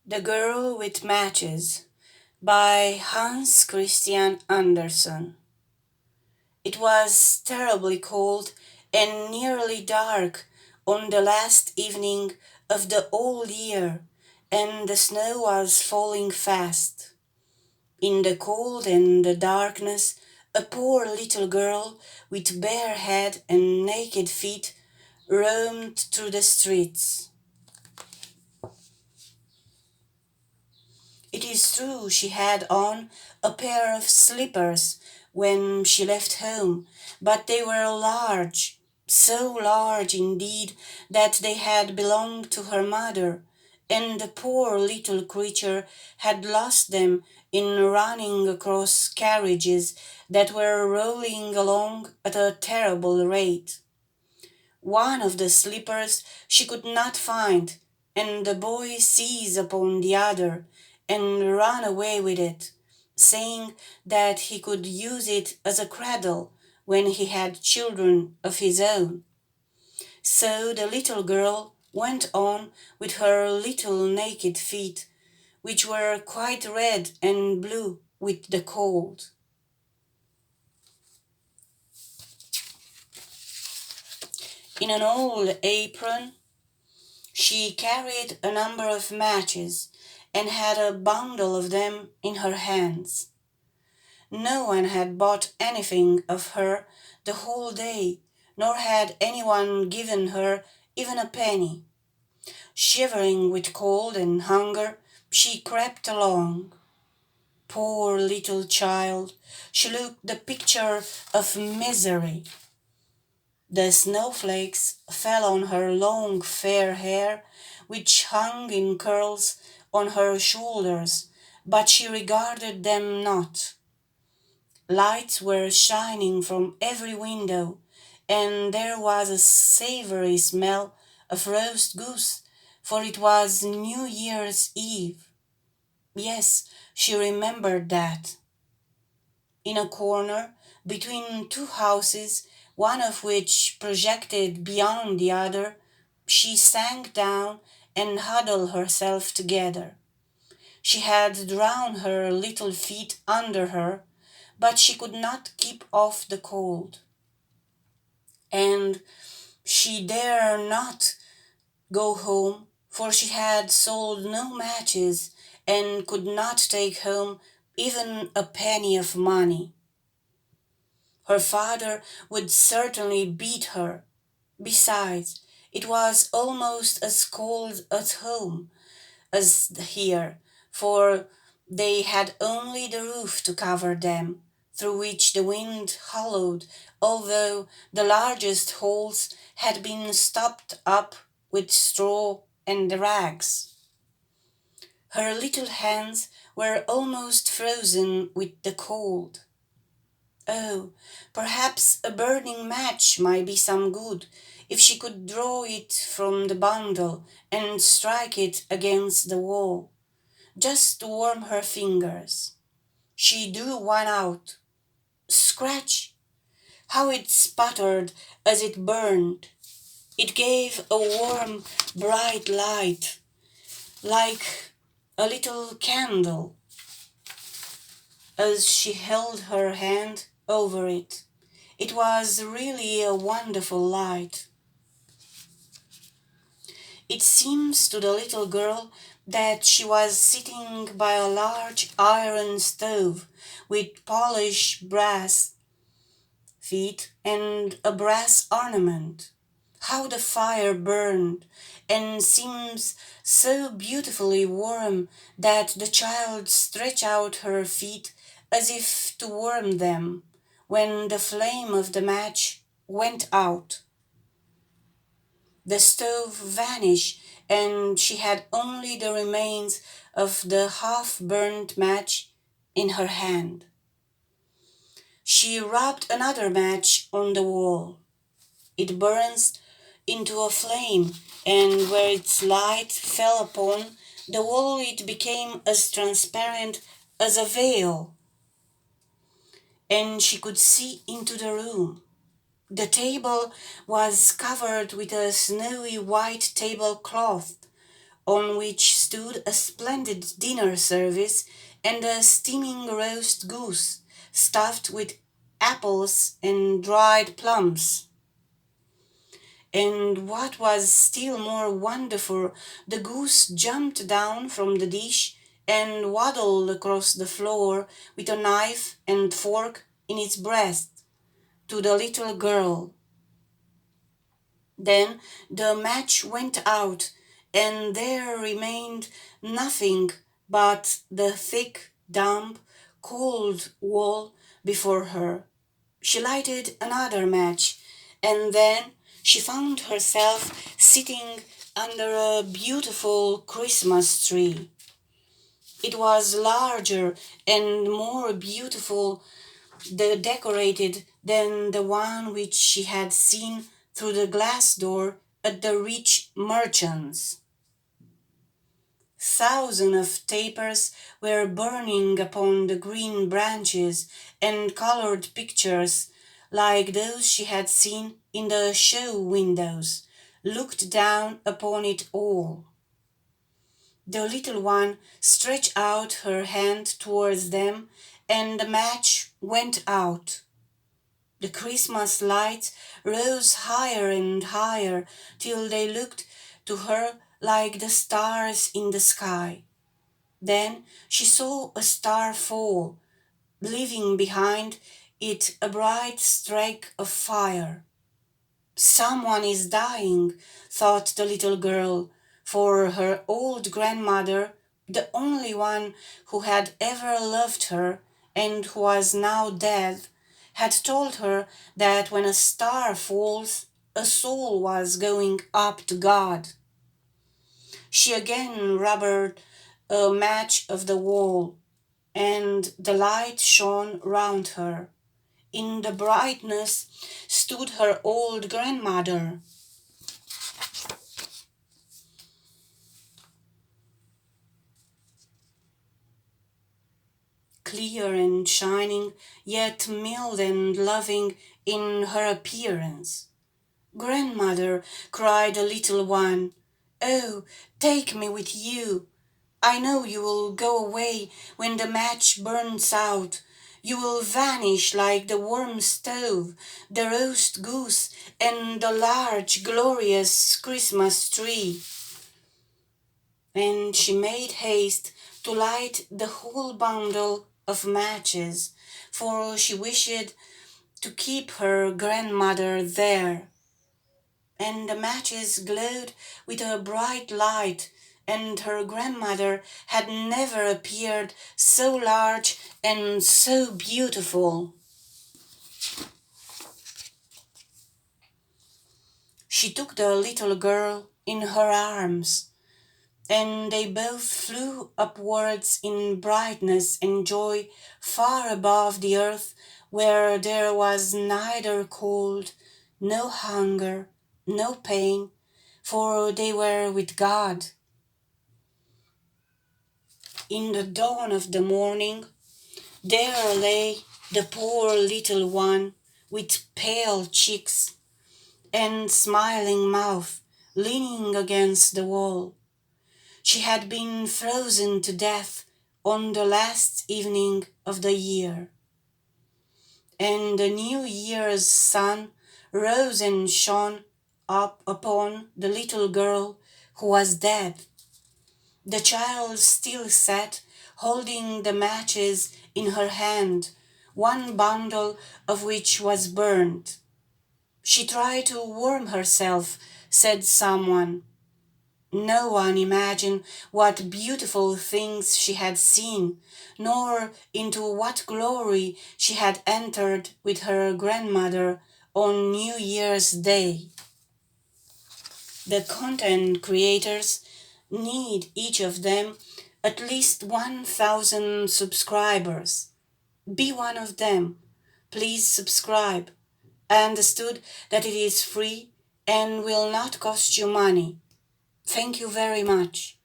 The Girl with Matches by Hans Christian Andersen. It was terribly cold and nearly dark on the last evening of the old year, and the snow was falling fast. In the cold and the darkness, a poor little girl with bare head and naked feet roamed through the streets. It is true she had on a pair of slippers when she left home, but they were large, so large indeed that they had belonged to her mother, and the poor little creature had lost them in running across carriages that were rolling along at a terrible rate. One of the slippers she could not find, and the boy seized upon the other and ran away with it, saying that he could use it as a cradle when he had children of his own. So the little girl went on with her little naked feet, which were quite red and blue with the cold. In an old apron she carried a number of matches and had a bundle of them in her hands. No one had bought anything of her the whole day, nor had anyone given her even a penny. Shivering with cold and hunger, she crept along. Poor little child, she looked the picture of misery. The snowflakes fell on her long fair hair, which hung in curls on her shoulders, but she regarded them not. Lights were shining from every window, and there was a savory smell of roast goose, for it was New Year's Eve. Yes, she remembered that. In a corner, between two houses, one of which projected beyond the other, she sank down and huddled herself together. She had drawn her little feet under her, but she could not keep off the cold. And she dare not go home, for she had sold no matches and could not take home even a penny of money. Her father would certainly beat her. Besides, it was almost as cold at home as here, for they had only the roof to cover them, through which the wind howled, although the largest holes had been stopped up with straw and rags. Her little hands were almost frozen with the cold. Oh, perhaps a burning match might be some good, if she could draw it from the bundle and strike it against the wall, just to warm her fingers. She drew one out. Scratch! How it sputtered as it burned! It gave a warm, bright light, like a little candle, as she held her hand over it. It was really a wonderful light. It seems to the little girl that she was sitting by a large iron stove with polished brass feet and a brass ornament. How the fire burned and seems so beautifully warm that the child stretched out her feet as if to warm them when the flame of the match went out. The stove vanished, and she had only the remains of the half-burnt match in her hand. She rubbed another match on the wall. It burst into a flame, and where its light fell upon the wall it became as transparent as a veil, and she could see into the room. The table was covered with a snowy white tablecloth, on which stood a splendid dinner service and a steaming roast goose, stuffed with apples and dried plums. And what was still more wonderful, the goose jumped down from the dish and waddled across the floor with a knife and fork in its breast to the little girl. Then the match went out, and there remained nothing but the thick, damp, cold wall before her. She lighted another match, and then she found herself sitting under a beautiful Christmas tree. It was larger and more beautiful decorated than the one which she had seen through the glass door at the rich merchant's. Thousands of tapers were burning upon the green branches, and colored pictures, like those she had seen in the show windows, looked down upon it all. The little one stretched out her hand towards them, and the match went out. The Christmas lights rose higher and higher till they looked to her like the stars in the sky. Then she saw a star fall, leaving behind it a bright streak of fire. Someone is dying, thought the little girl, for her old grandmother, the only one who had ever loved her and who was now dead, had told her that when a star falls, a soul was going up to God. She again rubbed a match of the wall, and the light shone round her. In the brightness stood her old grandmother. Clear and shining, yet mild and loving in her appearance. "Grandmother," cried the little one, "oh, take me with you. I know you will go away when the match burns out. You will vanish like the warm stove, the roast goose, and the large, glorious Christmas tree." And she made haste to light the whole bundle of matches, for she wished to keep her grandmother there. And the matches glowed with a bright light, and her grandmother had never appeared so large and so beautiful. She took the little girl in her arms, and they both flew upwards in brightness and joy far above the earth, where there was neither cold, no hunger, no pain, for they were with God. In the dawn of the morning, there lay the poor little one with pale cheeks and smiling mouth, leaning against the wall. She had been frozen to death on the last evening of the year. And the New Year's sun rose and shone up upon the little girl who was dead. The child still sat, holding the matches in her hand, one bundle of which was burned. "She tried to warm herself," said someone. No one imagined what beautiful things she had seen, nor into what glory she had entered with her grandmother on New Year's Day. The content creators need each of them at least 1,000 subscribers. Be one of them. Please subscribe. I understood that it is free and will not cost you money. Thank you very much.